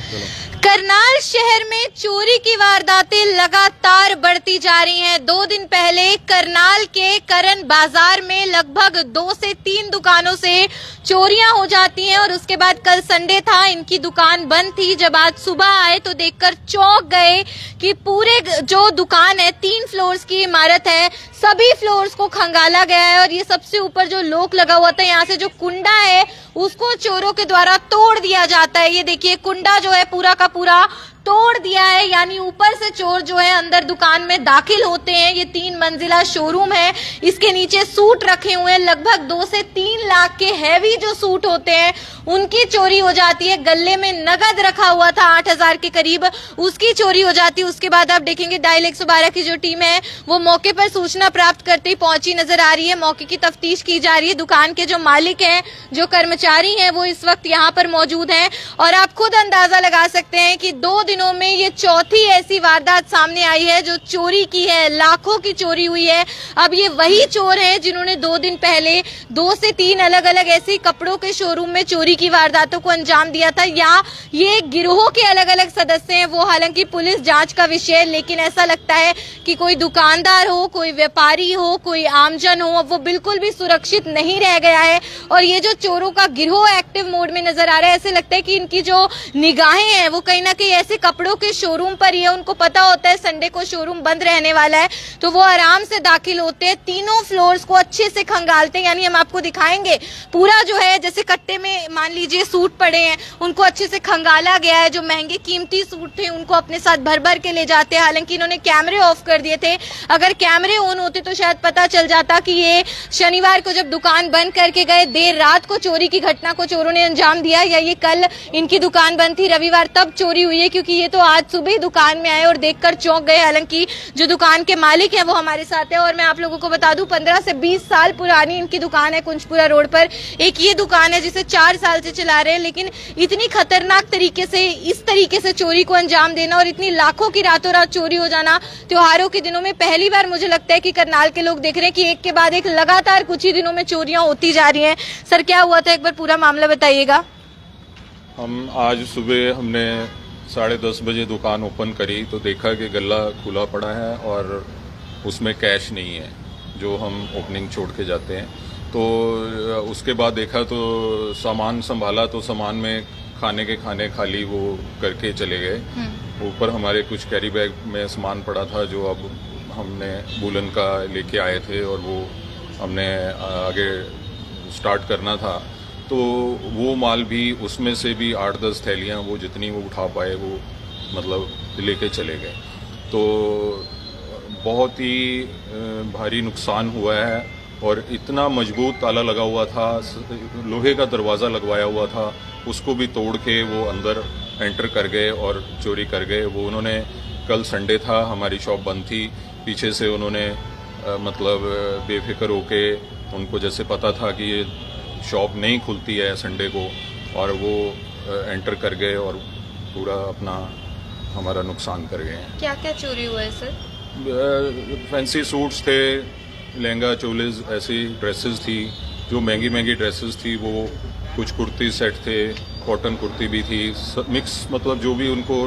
करनाल शहर में चोरी की वारदातें लगातार बढ़ती जा रही हैं। 2 दिन पहले करनाल के करण बाजार में लगभग 2 से 3 दुकानों से चोरियां हो जाती हैं और उसके बाद कल संडे था, इनकी दुकान बंद थी। जब आज सुबह आए तो देखकर चौंक गए कि पूरे जो दुकान है 3 फ्लोर्स की इमारत है, सभी फ्लोर्स को खंगाला गया है और ये सबसे ऊपर जो लॉक लगा हुआ था, यहाँ से जो कुंडा है उसको चोरों के द्वारा तोड़ दिया जाता है। ये देखिए कुंडा जो है पूरा का पूरा तोड़ दिया है, यानी ऊपर से चोर जो है अंदर दुकान में दाखिल होते हैं। ये 3 मंजिला शोरूम है, इसके नीचे सूट रखे हुए हैं। लगभग 2 से 3 लाख के हैवी जो सूट होते हैं उनकी चोरी हो जाती है। गले में नगद रखा हुआ था 8,000 के करीब, उसकी चोरी हो जाती है। उसके बाद आप देखेंगे डायल 112 की जो टीम है वो मौके पर सूचना प्राप्त करते ही पहुंची नजर आ रही है। मौके की तफ्तीश की जा रही है। दुकान के जो मालिक हैं, जो कर्मचारी हैं, वो इस वक्त यहाँ पर मौजूद हैं और आप खुद अंदाजा लगा सकते हैं कि 2 दिनों में ये चौथी ऐसी वारदात सामने आई है जो चोरी की है। लाखों की चोरी हुई है। अब ये वही चोर हैं जिन्होंने 2 दिन पहले 2 से 3 अलग अलग ऐसी कपड़ों के शोरूम में चोरी की वारदातों को अंजाम दिया था। या ये गिरोह के अलग अलग सदस्य हैं, वो हालांकि पुलिस जांच का विषय है, लेकिन ऐसा लगता है कि कोई दुकानदार हो, कोई व्यापारी हो, कोई आमजन हो, अब वो बिल्कुल भी सुरक्षित नहीं रह गया है। और ये जो चोरों का गिरोह एक्टिव मोड में नजर आ रहा है, ऐसे लगता है कि इनकी जो निगाहें हैं वो कहीं ना कहीं ऐसे कपड़ों के शोरूम पर ही है। उनको पता होता है संडे को शोरूम बंद रहने वाला है, तो वो आराम से दाखिल होते हैं, तीनों फ्लोर्स को अच्छे से खंगालते हैं। यानी हम आपको दिखाएंगे पूरा जो है, जैसे कट्टे में मान लीजिए सूट पड़े हैं, उनको अच्छे से खंगाला गया है। जो महंगे कीमती सूट थे उनको अपने साथ भर भर के ले जाते हैं। हालांकि इन्होंने कैमरे ऑफ कर दिए थे, अगर कैमरे ऑन होते तो शायद पता चल जाता कि ये शनिवार को जब दुकान बंद करके गए, देर रात को चोरी की घटना को चोरों ने अंजाम दिया, या ये कल इनकी दुकान बंद थी, रविवार तब चोरी हुई है। क्योंकि ये तो आज सुबह ही दुकान में आए और देखकर चौंक गए। हालांकि जो दुकान के मालिक हैं वो हमारे साथ है और मैं आप लोगों को बता दूं 15 से 20 साल पुरानी इनकी दुकान है कुंजपुरा रोड पर। एक ये दुकान है जिसे 4 साल से चला रहे हैं, लेकिन इतनी खतरनाक तरीके से, इस तरीके से चोरी को अंजाम देना और इतनी लाखों की रातों रात चोरी हो जाना त्योहारों के दिनों में पहली बार मुझे लगता है कि करनाल के लोग देख रहे हैं कि एक के बाद एक लगातार कुछ ही दिनों में चोरियां होती जा रही हैं। सर क्या हुआ था, एक बार पूरा मामला बताइएगा। हम आज सुबह हमने 10:30 बजे दुकान ओपन करी तो देखा कि गल्ला खुला पड़ा है और उसमें कैश नहीं है जो हम ओपनिंग छोड़ के जाते हैं। तो उसके बाद देखा तो सामान संभाला तो सामान में खाने के खाने खाली वो करके चले गए। ऊपर हमारे कुछ कैरी बैग में सामान पड़ा था जो अब हमने बुलन का लेके आए थे और वो हमने आगे स्टार्ट करना था। तो वो माल भी, उसमें से भी 8-10 थैलियाँ वो जितनी वो उठा पाए वो मतलब लेके चले गए। तो बहुत ही भारी नुकसान हुआ है और इतना मजबूत ताला लगा हुआ था, लोहे का दरवाज़ा लगवाया हुआ था, उसको भी तोड़ के वो अंदर एंटर कर गए और चोरी कर गए। वो उन्होंने, कल संडे था, हमारी शॉप बंद थी, पीछे से उन्होंने मतलब बेफिक्र होके, उनको जैसे पता था कि ये शॉप नहीं खुलती है संडे को, और वो एंटर कर गए और पूरा अपना हमारा नुकसान कर गए हैं। क्या क्या चोरी हुआ है सर? फैंसी सूट्स थे, लहंगा चोलीज, ऐसी ड्रेसेस थी जो महंगी महंगी ड्रेसेस थी, वो कुछ कुर्ती सेट थे, कॉटन कुर्ती भी थी, मिक्स, मतलब जो भी उनको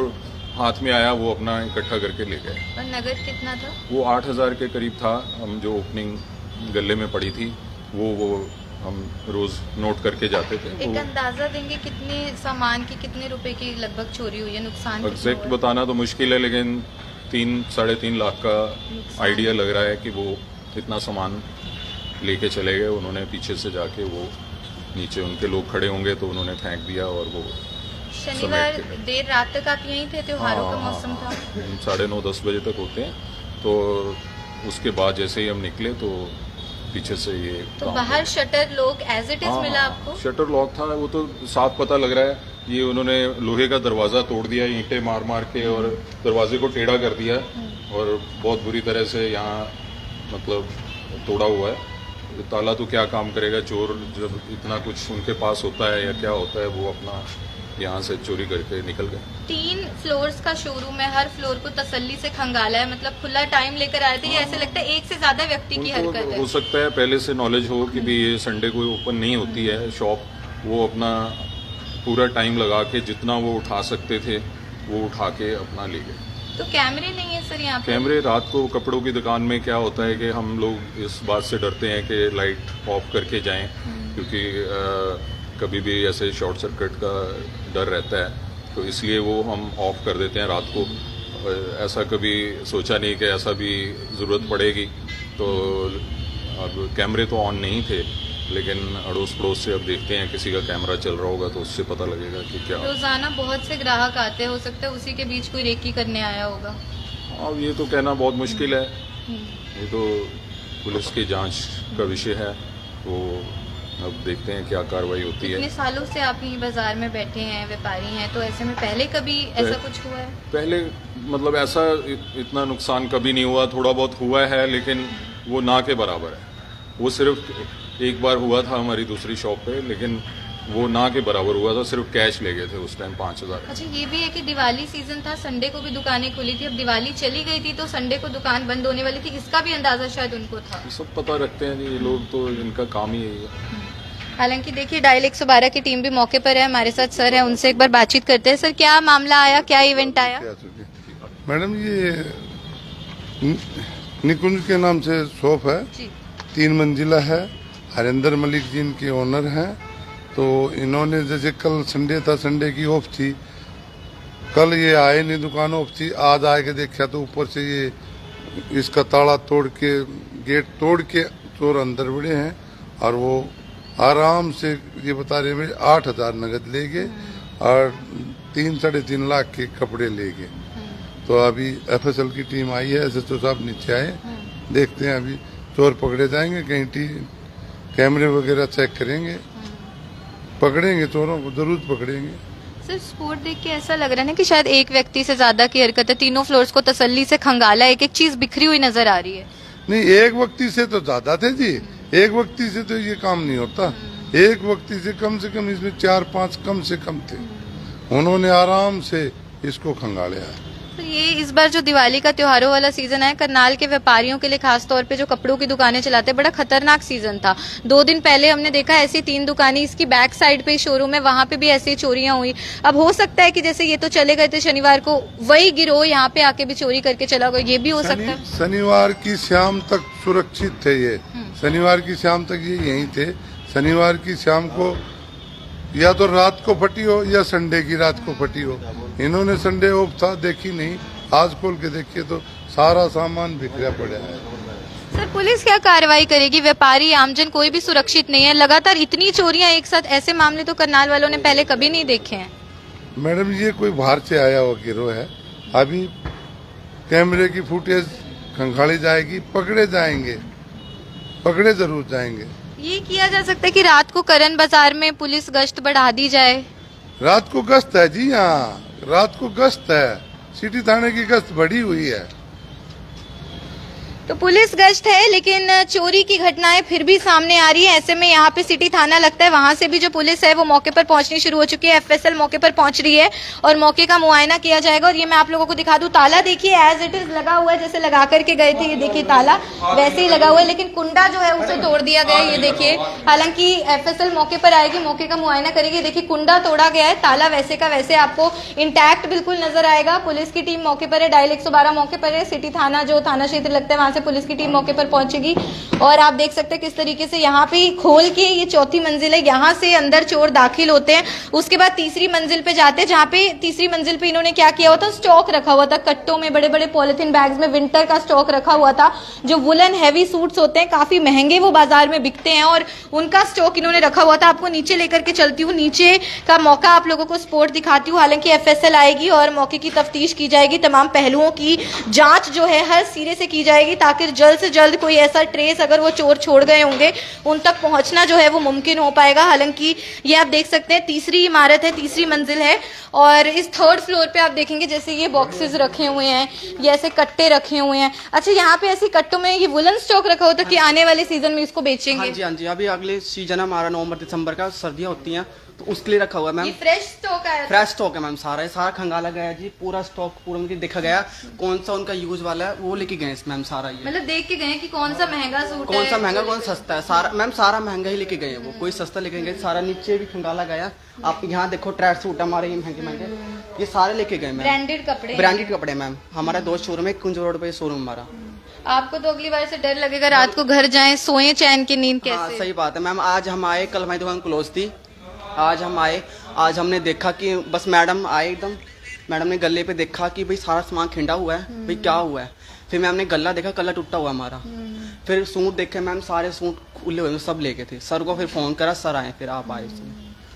हाथ में आया वो अपना इकट्ठा करके ले गए। और नगद कितना था? वो 8,000 के करीब था। हम जो ओपनिंग गले में पड़ी थी वो हम रोज नोट करके जाते थे। एक अंदाजा देंगे कितने सामान की, कितने रुपए की लगभग चोरी हुई है, नुकसान? एग्जैक्ट बताना तो मुश्किल है, लेकिन 3-3.5 लाख का आइडिया लग रहा है कि वो इतना सामान लेके चले गए। उन्होंने पीछे से जाके वो नीचे उनके लोग खड़े होंगे तो उन्होंने फेंक दिया और वो शनिवार देर रात तक आप यहीं थे? त्योहारों का मौसम था। 9:30-10 बजे तक होते हैं। तो उसके बाद जैसे ही हम निकले तो पीछे से ये तो बाहर shutter lock as it is मिला आपको? शटर लॉक था, वो तो साफ पता लग रहा है। ये उन्होंने लोहे का दरवाजा तोड़ दिया, ईंटें मार मार के, और दरवाजे को टेढ़ा कर दिया और बहुत बुरी तरह से यहाँ मतलब तोड़ा हुआ है। ताला तो क्या काम करेगा, चोर जब इतना कुछ उनके पास होता है या क्या होता है, वो अपना यहाँ से चोरी करके निकल गए। 3 फ्लोर्स का शोरूम है, हर फ्लोर को तसल्ली से खंगाला है, मतलब खुला टाइम लेकर आए थे। ऐसे लगता है एक से ज्यादा व्यक्ति की हरकत है। हो सकता है पहले से नॉलेज हो कि भी ये संडे को ओपन नहीं होती है शॉप, वो अपना पूरा टाइम लगा के जितना वो उठा सकते थे वो उठा के अपना ले गए। तो कैमरे नहीं है सर यहाँ पे? कैमरे रात को कपड़ों की दुकान में क्या होता है कि हम लोग इस बात से डरते हैं कि लाइट ऑफ करके जाएं, क्योंकि कभी भी ऐसे शॉर्ट सर्किट का डर रहता है, तो इसलिए वो हम ऑफ कर देते हैं रात को। ऐसा कभी सोचा नहीं कि ऐसा भी ज़रूरत पड़ेगी, तो अब कैमरे तो ऑन नहीं थे, लेकिन अड़ोस पड़ोस से अब देखते हैं किसी का कैमरा चल रहा होगा तो उससे पता लगेगा कि क्या। रोजाना बहुत से ग्राहक आते हैं, हो सकता है उसी के बीच कोई रेकी करने आया होगा। अब ये तो कहना बहुत मुश्किल है, ये तो पुलिस की जांच का विषय है, वो अब देखते हैं क्या कार्रवाई होती है। इतने सालों से आप यहीं बाजार में बैठे हैं, व्यापारी हैं, तो ऐसे में पहले कभी ऐसा कुछ हुआ है? पहले मतलब ऐसा इतना नुकसान कभी नहीं हुआ, थोड़ा बहुत हुआ है लेकिन वो ना के बराबर है। वो सिर्फ एक बार हुआ था हमारी दूसरी शॉप पे, लेकिन वो ना के बराबर हुआ था, सिर्फ कैश ले गए थे उस टाइम 5,000। अच्छा, ये भी है कि दिवाली सीजन था, संडे को भी दुकानें खुली थी, अब दिवाली चली गई थी तो संडे को दुकान बंद होने वाली थी, इसका भी अंदाजा शायद उनको था। ये सब पता रखते हैं जी ये लोग, तो इनका काम ही यही है। हालांकि देखिए डायल 112 की टीम भी मौके पर है, हमारे साथ सर है, उनसे एक बार बातचीत करते हैं। सर, क्या मामला आया, क्या इवेंट आया? मैडम, ये निकुंज के नाम से शॉप है जी। 3 मंजिला है। हरिंदर मलिक जी इनके ओनर हैं। तो इन्होंने जैसे कल संडे था, संडे की ऑफ थी, कल ये आए नहीं, दुकान ऑफ थी। आज आके देखा तो ऊपर से ये इसका ताला तोड़ के, गेट तोड़ के चोर अंदर बढ़े हैं और वो आराम से, ये बता रहे हैं 8,000 नगद ले गए और 3-3.5 लाख के कपड़े ले गए। तो अभी एफएसएल की टीम आई है, एसएचओ साहब नीचे आए, देखते हैं अभी चोर पकड़े जाएंगे, कहीं कैमरे वगैरह चेक करेंगे, पकड़ेंगे चोरों को, जरूर पकड़ेंगे। सर, स्पोर्ट देख के ऐसा लग रहा है ना कि शायद एक व्यक्ति से ज्यादा की हरकत है, तीनों फ्लोर्स को तसल्ली से खंगाला, एक एक चीज बिखरी हुई नजर आ रही है। नहीं, एक व्यक्ति से तो ज्यादा थे जी, एक व्यक्ति से तो ये काम नहीं होता। एक व्यक्ति से कम इसमें 4-5 कम से कम थे, उन्होंने आराम से इसको खंगाला है। तो ये इस बार जो दिवाली का त्योहारों वाला सीजन है, करनाल के व्यापारियों के लिए खास तौर पे जो कपड़ों की दुकानें चलाते हैं, बड़ा खतरनाक सीजन था। 2 दिन पहले हमने देखा ऐसी 3 दुकानें, इसकी बैक साइड पे शोरूम है, वहां पे भी ऐसी चोरियां हुई। अब हो सकता है कि जैसे ये तो चले गए थे शनिवार को, वही गिरोह यहाँ पे आके भी चोरी करके चला गया, ये भी हो सकता है। शनिवार की शाम तक सुरक्षित थे ये, शनिवार की शाम तक ये यहीं थे। शनिवार की शाम को या तो रात को फटी हो या संडे की रात को फटी हो। इन्होंने संडे ऑफ था, देखी नहीं, आज खोल के देखिए तो सारा सामान बिखरा पड़ा है। सर, पुलिस क्या कार्रवाई करेगी? व्यापारी, आमजन, कोई भी सुरक्षित नहीं है। लगातार इतनी चोरियां एक साथ, ऐसे मामले तो करनाल वालों ने पहले कभी नहीं देखे हैं। मैडम, ये कोई बाहर से आया हुआ गिरोह है। अभी कैमरे की फुटेज खंगाली जाएगी, पकड़े जाएंगे, पकड़े जरूर जाएंगे। ये किया जा सकता है कि रात को करण बाजार में पुलिस गश्त बढ़ा दी जाए। रात को गश्त है जी, यहाँ रात को गश्त है, सिटी थाने की गश्त बढ़ी हुई है। तो पुलिस गश्त है, लेकिन चोरी की घटनाएं फिर भी सामने आ रही है। ऐसे में यहाँ पे सिटी थाना लगता है, वहां से भी जो पुलिस है वो मौके पर पहुंचनी शुरू हो चुकी है। एफएसएल मौके पर पहुंच रही है और मौके का मुआयना किया जाएगा। और ये मैं आप लोगों को दिखा दूं, ताला देखिए एज इट इज लगा हुआ है, जैसे लगा करके गए थे, ये देखिए ताला वैसे ही लगा हुआ है, लेकिन कुंडा जो है उसे तोड़ दिया गया है। ये देखिए, हालांकि एफएसएल मौके पर आएगी, मौके का मुआयना करेगी। देखिए, कुंडा तोड़ा गया है, ताला वैसे का वैसे आपको इंटैक्ट बिल्कुल नजर आएगा। पुलिस की टीम मौके पर है, डायल 112 मौके पर है, सिटी थाना जो थाना क्षेत्र लगता है वहां से पुलिस की टीम मौके पर पहुंचेगी। और आप देख सकते हैं किस तरीके से यहाँ पे खोल के, ये 4थी मंजिल है, यहाँ से अंदर चोर दाखिल होते हैं। उसके बाद 3री मंजिल पे जाते हैं, जहाँ पे 3री मंजिल पे इन्होंने क्या किया हुआ था, स्टॉक रखा हुआ था कट्टों में, बड़े बड़े पॉलिथीन बैग्स में विंटर का स्टॉक रखा हुआ था। जो वुलन हैवी सूट्स होते हैं, काफी महंगे, वो बाजार में बिकते हैं और उनका स्टॉक इन्होंने रखा हुआ था। आपको नीचे लेकर के चलती हूँ, नीचे का मौका आप लोगों को स्पोर्ट दिखाती हूँ। हालांकि एफएसएल आएगी और मौके की तफ्तीश की जाएगी, तमाम पहलुओं की जांच जो है हर सिरे से की जाएगी, ताकि जल्द से जल्द कोई ऐसा ट्रेस, अगर वो चोर छोड़ गए होंगे, उन तक पहुंचना जो है वो मुमकिन हो पाएगा। हालांकि ये आप देख सकते हैं 3री इमारत है, 3री मंजिल है और इस 3rd फ्लोर पे आप देखेंगे जैसे ये बॉक्सेस रखे हुए हैं, ये ऐसे कट्टे रखे हुए हैं। अच्छा, यहाँ पे ऐसे कट्टों में ये वुलन स्टॉक रखा होता है कि आने वाले सीजन में इसको बेचेंगे? हाँ जी, अभी अगले सीजन हमारा नवंबर दिसंबर का, सर्दियाँ होती हैं तो उसके लिए रखा हुआ है मैम। ये फ्रेश स्टॉक आया था? फ्रेश स्टॉक है मैम, सारा सारा खंगाला गया है जी, पूरा स्टॉक पूरा मुझे देखा गया कौन सा उनका यूज वाला है वो लेके गए मैम सारा। ये मतलब देख के गए कि कौन सा महंगा सूट कौन है, सा महंगा कौन सा सस्ता है, सारा मैम सारा महंगा ही लेके गए हैं वो, कोई सस्ता लेके गए सारा। नीचे भी खंगाला गया, आप यहाँ देखो ट्रैक सूट हमारे ये महंगे महंगे ये सारे लेके गए मैम। ब्रांडेड कपड़े, ब्रांडेड कपड़े मैम। हमारा 2 शोरूम है, कुंज रोड पे शोरूम हमारा। आपको तो अगली बार से डर लगेगा रात को घर जाएं सोएं चैन की नींद हाँ कैसे? सही बात है मैम। आज हम आए, कल हमारी दुकान क्लोज थी, आज हम आए, आज हमने देखा कि बस मैडम आए एकदम, मैडम ने गले पे देखा कि भाई सारा सामान खिंडा हुआ है, भाई क्या हुआ है। फिर मैम ने गला देखा, गला टूटा हुआ हमारा। फिर सूट देखे मैम, सारे सूट खुले हुए सब लेके थे। सर को फिर फोन करा, सर आए, फिर आप आए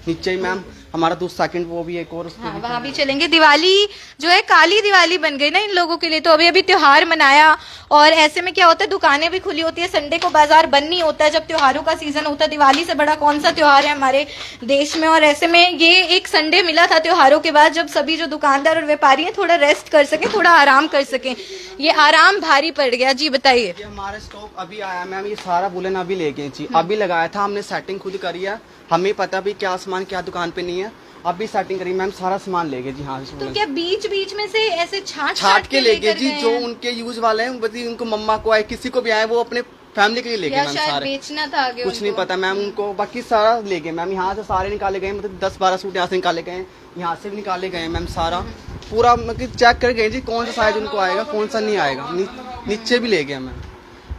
नीचे ही मैम। हमारा दूसरा सेकंड वो भी एक और हाँ, वहाँ भी चलेंगे। दिवाली जो है काली दिवाली बन गई ना इन लोगों के लिए, तो अभी अभी त्योहार मनाया और ऐसे में क्या होता है दुकानें भी खुली होती है, संडे को बाजार बंद नहीं होता है जब त्योहारों का सीजन होता है। दिवाली से बड़ा कौन सा त्योहार है हमारे देश में, और ऐसे में ये एक संडे मिला था त्योहारों के बाद जब सभी जो दुकानदार और व्यापारी हैं थोड़ा रेस्ट कर सकें, थोड़ा आराम कर सकें। ये आराम भारी पड़ गया। जी बताइए। ये हमारा स्टॉक अभी आया मैम, ये सारा वुलन अभी ले गए जी, अभी लगाया था हमने, सेटिंग खुद करी है, हमें पता भी क्या सामान क्या दुकान पे नहीं है, अभी सेटिंग करी मैम, सारा सामान ले गए जी। हाँ तो क्या बीच बीच में से ऐसे छाट के ले गए जी, जो उनके यूज वाले हैं, बल्कि उनको मम्मा को आए किसी को भी आए वो अपने फैमिली के लिए ले गए मैम सारे, बेचना था आगे कुछ नहीं पता मैम उनको, बाकी सारा ले गए मैम। यहाँ से सारे निकाले गए, मतलब 10-12 सूट यहाँ से निकाले गए, यहाँ से भी निकाले गए मैम, सारा पूरा मतलब चेक कर गए जी कौन सा साइज उनको आएगा कौन सा नहीं आएगा, नीचे भी ले गया मैम।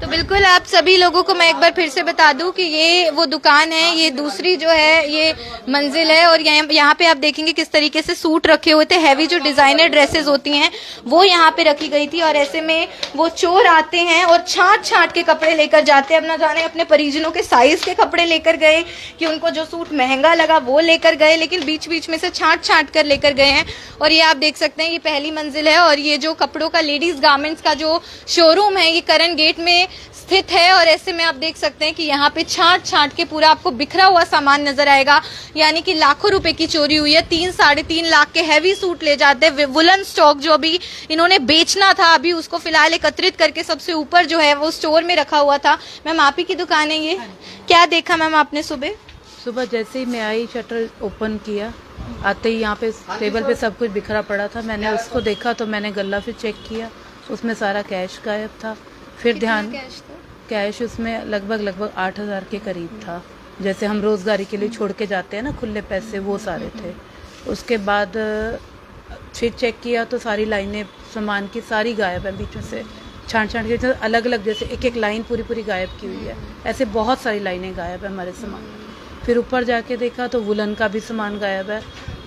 तो बिल्कुल आप सभी लोगों को मैं एक बार फिर से बता दूं कि ये वो दुकान है, ये दूसरी जो है ये मंजिल है, और यहाँ पे आप देखेंगे किस तरीके से सूट रखे हुए थे, हैवी जो डिजाइनर ड्रेसेस होती हैं वो यहाँ पे रखी गई थी। और ऐसे में वो चोर आते हैं और छांट छांट के कपड़े लेकर जाते हैं। अब ना जाने अपने परिजनों के साइज के कपड़े लेकर गए कि उनको जो सूट महंगा लगा वो लेकर गए, लेकिन बीच बीच में से छांट छांट कर लेकर गए हैं। और ये आप देख सकते हैं ये पहली मंजिल है, और ये जो कपड़ों का लेडीज गारमेंट्स का जो शोरूम है ये करण गेट में स्थित है। और ऐसे में आप देख सकते हैं कि यहाँ पे छांट छांट के पूरा आपको बिखरा हुआ सामान नजर आएगा, यानी कि लाखों रुपए की चोरी हुई है। 3-3.5 लाख के हैवी सूट ले जाते हैं। वुलन स्टॉक जो अभी इन्होंने बेचना था, अभी उसको फिलहाल एकत्रित करके सबसे ऊपर जो है वो स्टोर में रखा हुआ था। मैम आप ही की दुकान है ये, क्या देखा मैम आपने सुबह? सुबह जैसे ही मैं आई शटर ओपन किया, आते ही यहाँ पे टेबल पे सब कुछ बिखरा पड़ा था। मैंने उसको देखा तो मैंने गल्ला फिर चेक किया, उसमें सारा कैश गायब था। फिर ध्यान कैश उसमें लगभग 8,000 के करीब था, जैसे हम रोजगारी के लिए छोड़ के जाते हैं ना खुले पैसे, वो सारे थे। उसके बाद फिर चेक किया तो सारी लाइनें सामान की सारी गायब है, बीच में से छांट छांट के अलग अलग जैसे एक लाइन पूरी गायब की हुई है। ऐसे बहुत सारी लाइनें गायब है हमारे सामान। फिर ऊपर जाके देखा तो वुलन का भी सामान गायब है।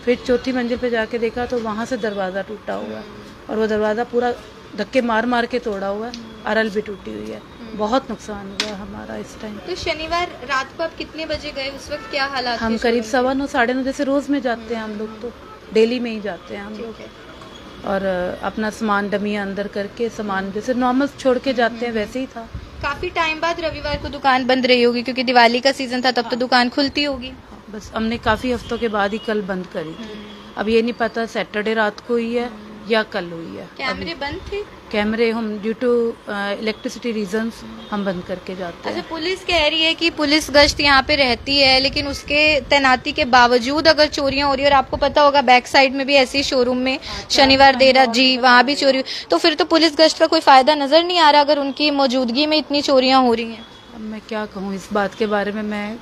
फिर चौथी मंजिल पे जाके देखा तो वहाँ से दरवाज़ा टूटा हुआ है, और वो दरवाज़ा पूरा धक्के मार मार के तोड़ा हुआ है, अरल भी टूटी हुई है। बहुत नुकसान हुआ हमारा इस टाइम। तो शनिवार रात को आप कितने बजे गए, उस वक्त क्या हालात? हम करीब 9:15 9:30 जैसे रोज में जाते हैं हम लोग, तो डेली में ही जाते हैं हम लोग, और अपना सामान डमी अंदर करके सामान जैसे नॉर्मल छोड़ के जाते हैं वैसे ही था। काफी टाइम बाद रविवार को दुकान बंद रही होगी क्योंकि दिवाली का सीजन था, तब तो दुकान खुलती होगी। बस हमने काफी हफ्तों के बाद ही कल बंद करी थी। अब ये नहीं पता सैटरडे रात को हुई है या कल हुई है। कैमरे बंद थे? कैमरे हम ड्यू टू इलेक्ट्रिसिटी रीजंस हम बंद करके जाते हैं। अच्छा, पुलिस कह रही है कि पुलिस गश्त यहाँ पे रहती है, लेकिन उसके तैनाती के बावजूद अगर चोरियां हो रही है, और आपको पता होगा बैक साइड में भी ऐसी शोरूम में शनिवार देर रात जी वहाँ भी चोरी, तो फिर तो पुलिस गश्त का कोई फायदा नजर नहीं आ रहा अगर उनकी मौजूदगी में इतनी चोरियां हो रही हैं। अब मैं क्या कहूँ इस बात के बारे में, मैं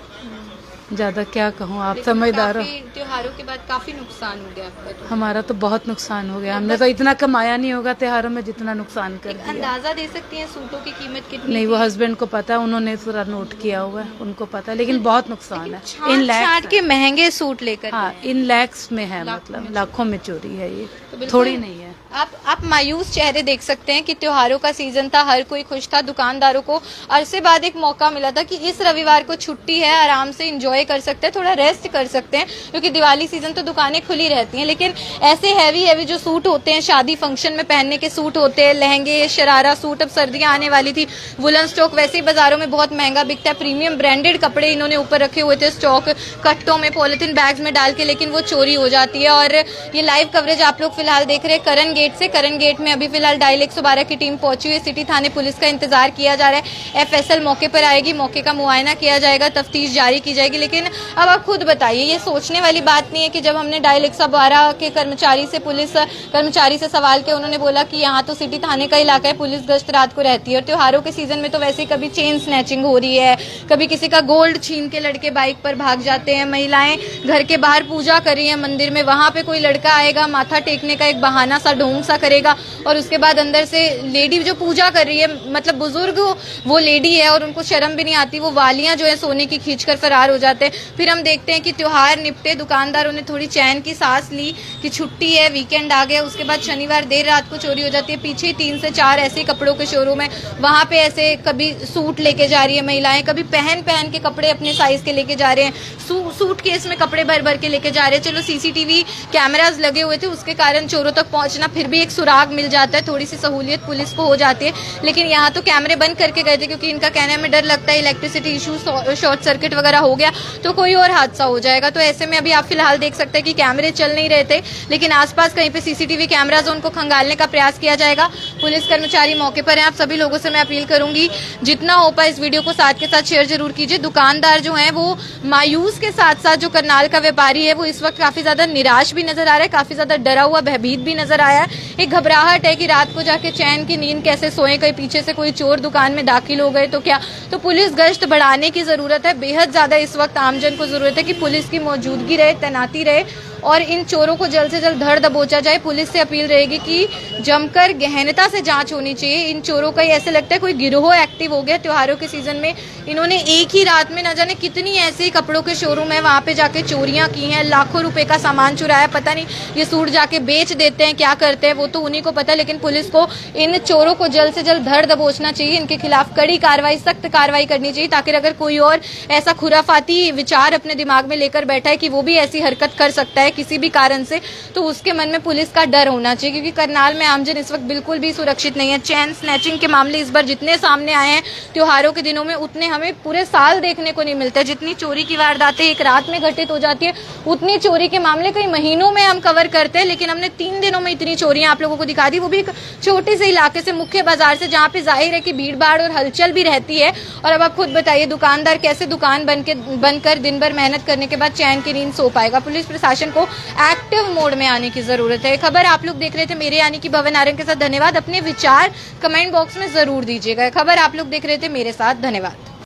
ज्यादा क्या कहूँ, आप समझदार हो। त्योहारों के बाद काफी नुकसान हो गया आपका तो। हमारा तो बहुत नुकसान हो गया, हमने तो इतना कमाया नहीं होगा त्योहारों में जितना नुकसान कर दिया। अंदाजा दे सकती हैं सूटों की कीमत कितनी? नहीं, वो हस्बैंड को पता है, उन्होंने पूरा नोट किया हुआ है, उनको पता है, लेकिन बहुत नुकसान है। इन लैक्स के महंगे सूट लेकर, हाँ इन लैक्स में है, मतलब लाखों में चोरी है ये, तो थोड़ी नहीं है। आप मायूस चेहरे देख सकते हैं कि त्योहारों का सीजन था, हर कोई खुश था, दुकानदारों को अरसे बाद एक मौका मिला था कि इस रविवार को छुट्टी है, आराम से एंजॉय कर सकते हैं, थोड़ा रेस्ट कर सकते हैं, क्योंकि दिवाली सीजन तो दुकानें खुली रहती हैं। लेकिन ऐसे हैवी जो सूट होते हैं, शादी फंक्शन में पहनने के सूट होते हैं, लहंगे शरारा सूट, अब सर्दियां आने वाली थी, वुलन स्टॉक वैसे ही बाजारों में बहुत महंगा बिकता है, प्रीमियम ब्रांडेड कपड़े इन्होंने ऊपर रखे हुए थे स्टॉक कट्टों में, पॉलिथीन बैग्स में डाल के, लेकिन वो चोरी हो जाती है। और ये लाइव कवरेज आप लोग फिलहाल देख रहे हैं करण गेट से। करण गेट में अभी फिलहाल डायल 112 की टीम पहुंची हुई, सिटी थाने पुलिस का इंतजार किया जा रहा है। एफएसएल मौके पर आएगी, मौके का मुआयना किया जाएगा, तफ्तीश जारी की जाएगी। लेकिन अब आप खुद बताइए, ये सोचने वाली बात नहीं है कि जब हमने डायल 112 के कर्मचारी से, पुलिस कर्मचारी से सवाल किया, उन्होंने बोला कि यहाँ तो सिटी थाने का इलाका है, पुलिस गश्त रात को रहती है। और त्योहारों के सीजन में तो वैसे ही कभी चेन स्नैचिंग हो रही है, कभी किसी का गोल्ड छीन के लड़के बाइक पर भाग जाते हैं, महिलाएं घर के बाहर पूजा कर रही है मंदिर में, वहां पे कोई लड़का आएगा, माथा टेकने का एक बहाना सा, ढोंग सा करेगा और उसके बाद अंदर से लेडी जो पूजा कर रही है, मतलब बुजुर्ग वो लेडी है और उनको शर्म भी नहीं आती, वो वालियां जो है सोने की खींचकर फरार हो जाते हैं। फिर हम देखते हैं कि त्योहार निपटे, दुकानदारों ने थोड़ी चैन की सांस ली कि छुट्टी है, वीकेंड आ गया। उसके बाद शनिवार देर रात को चोरी हो जाती है। पीछे 3 से 4 ऐसे कपड़ों के शोरूम है, वहां पे ऐसे कभी सूट लेके जा रही है महिलाएं, कभी पहन के कपड़े अपने साइज के लेके जा रहे हैं, सूट केस में कपड़े भर के लेके जा रहे हैं। चलो सीसीटीवी कैमरास लगे हुए थे, उसके कारण चोरों तक पहुंचना फिर भी एक सुराग मिल जाता है, थोड़ी सी सहूलियत पुलिस को हो जाती है। लेकिन यहाँ तो कैमरे बंद करके गए थे क्योंकि इनका कहने में डर लगता है इलेक्ट्रिसिटी इशू, शॉर्ट सर्किट वगैरह हो गया तो कोई और हादसा हो जाएगा। तो ऐसे में अभी आप फिलहाल देख सकते हैं कि कैमरे चल नहीं रहे थे, लेकिन आसपास कहीं पे सीसीटीवी कैमरा जोन को खंगालने का प्रयास किया जाएगा। पुलिस कर्मचारी मौके पर हैं। आप सभी लोगों से मैं अपील करूंगी, जितना हो पाए इस वीडियो को साथ के साथ शेयर जरूर कीजिए। दुकानदार जो है वो मायूस के साथ साथ जो करनाल का व्यापारी है वो इस वक्त काफी ज्यादा निराश भी नजर आ रहा है, काफी ज्यादा डरा हुआ, भयभीत भी नजर आया है। एक घबराहट है कि रात को जाके चैन की नींद कैसे सोए, कहीं पीछे से कोई चोर दुकान में दाखिल हो गए तो क्या। तो पुलिस गश्त बढ़ाने की जरूरत है, बेहद ज्यादा इस वक्त आमजन को जरूरत है कि पुलिस की मौजूदगी रहे, तैनाती रहे और इन चोरों को जल्द से जल्द धर दबोचा जाए। पुलिस से अपील रहेगी कि जमकर गहनता से जांच होनी चाहिए। इन चोरों का ही ऐसे लगता है कोई गिरोह एक्टिव हो गया त्योहारों के सीजन में। इन्होंने एक ही रात में न जाने कितनी ऐसे कपड़ों के शोरूम है वहां पे जाके चोरियां की हैं, लाखों रुपए का सामान चुराया। पता नहीं ये सूट जाके बेच देते हैं, क्या करते हैं वो तो उन्हीं को पता। लेकिन पुलिस को इन चोरों को जल्द से जल्द धर दबोचना चाहिए, इनके खिलाफ कड़ी कार्रवाई, सख्त कार्रवाई करनी चाहिए, ताकि अगर कोई और ऐसा खुराफाती विचार अपने दिमाग में लेकर बैठा है कि वो भी ऐसी हरकत कर सकता है किसी भी कारण से, तो उसके मन में पुलिस का डर होना चाहिए। क्योंकि करनाल में आमजन इस वक्त बिल्कुल भी सुरक्षित नहीं है। चैन स्नैचिंग के मामले इस बार जितने सामने आए हैं त्योहारों के दिनों में, उतने हमें पूरे साल देखने को नहीं मिलते। जितनी चोरी की वारदातें एक रात में घटित हो जाती है, उतनी चोरी के मामले कई महीनों में हम कवर करते हैं। लेकिन हमने 3 दिनों में इतनी चोरियां आप लोगों को दिखा दी, वो भी एक छोटे से इलाके से, मुख्य बाजार से, जहाँ पे जाहिर है कि भीड़ भाड़ और हलचल भी रहती है। और अब आप खुद बताइए, दुकानदार कैसे दुकान बंद कर दिन भर मेहनत करने के बाद चैन की नींद सो पाएगा। पुलिस प्रशासन को एक्टिव मोड में आने की जरूरत है। खबर आप लोग देख रहे थे मेरे यानी कि भवन आर्यन के साथ। धन्यवाद। अपने विचार कमेंट बॉक्स में जरूर दीजिएगा। खबर आप लोग देख रहे थे मेरे साथ। धन्यवाद।